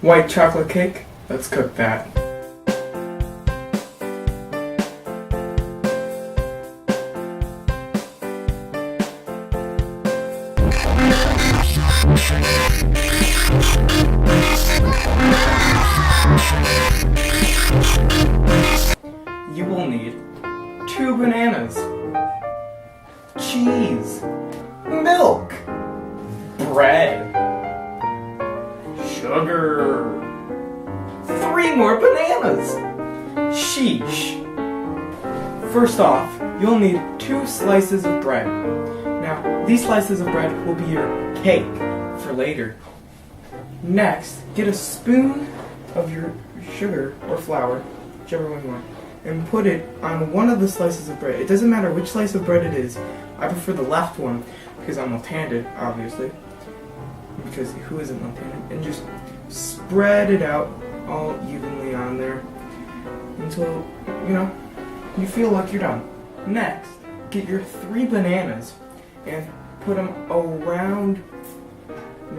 White chocolate cake, let's cook that. You will need 2 bananas, cheese, milk, bread, sugar, 3 more bananas. Sheesh. First off, you'll need 2 slices of bread. Now, these slices of bread will be your cake for later. Next, get a spoon of your sugar or flour, whichever one you want, and put it on one of the slices of bread. It doesn't matter which slice of bread it is. I prefer the left one because I'm left-handed, obviously. Because who isn't left-handed? And just spread it out all evenly on there until, you feel like you're done. Next, get your 3 bananas and put them around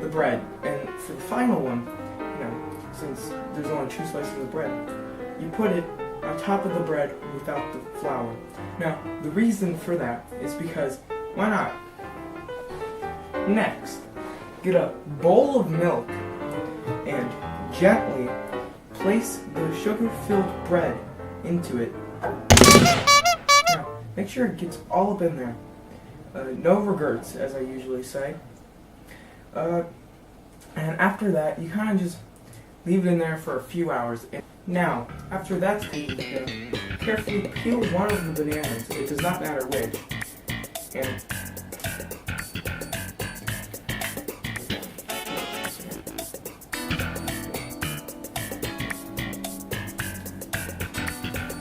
the bread. And for the final one, since there's only 2 slices of bread, you put it on top of the bread without the flour. Now, the reason for that is because, why not? Next, get a bowl of milk and gently place the sugar-filled bread into it. Now, make sure it gets all up in there. No regrets, as I usually say. And after that, you kind of just leave it in there for a few hours. Now, after that's taken care of, carefully peel one of the bananas. It does not matter which. And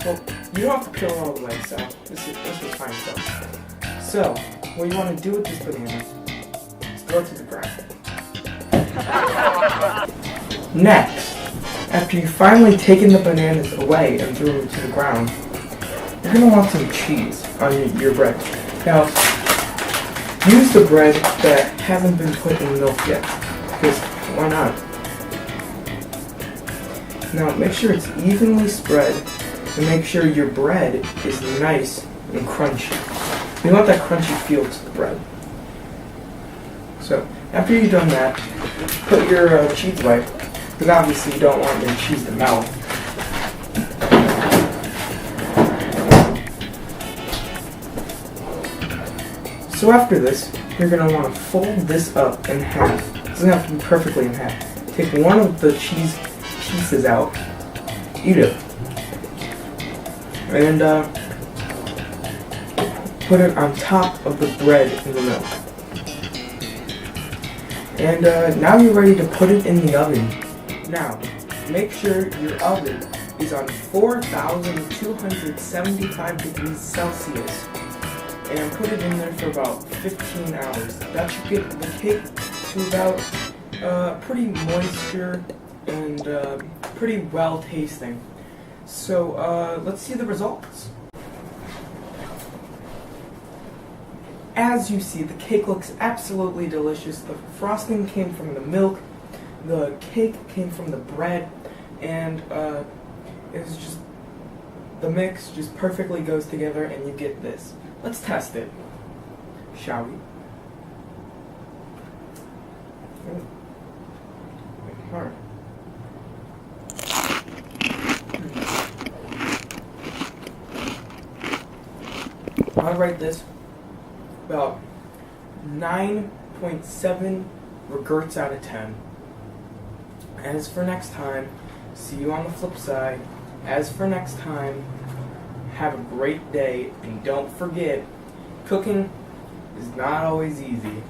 well, you don't have to peel it all the way, so this is fine stuff. So, what you want to do with this banana is throw it to the ground. Next, after you've finally taken the bananas away and threw them to the ground, you're going to want some cheese on your bread. Now, use the bread that hasn't been put in milk yet, because why not? Now, make sure it's evenly spread, and make sure your bread is nice and crunchy. You want that crunchy feel to the bread. So, after you've done that, put your cheese away, because obviously you don't want your cheese to melt. So after this, you're going to want to fold this up in half. It doesn't have to be perfectly in half. Take one of the cheese pieces out, eat it, and put it on top of the bread in the milk. And now you're ready to put it in the oven. Now, make sure your oven is on 4,275 degrees Celsius and put it in there for about 15 hours. That should get the cake to about pretty moisture and pretty well tasting. So let's see the results. As you see, the cake looks absolutely delicious. The frosting came from the milk, the cake came from the bread, and it's just, the mix just perfectly goes together and you get this. Let's test it, shall we? Hard. I'll rate this about 9.7 regrets out of 10. As for next time, see you on the flip side. As for next time, have a great day, and don't forget, cooking is not always easy.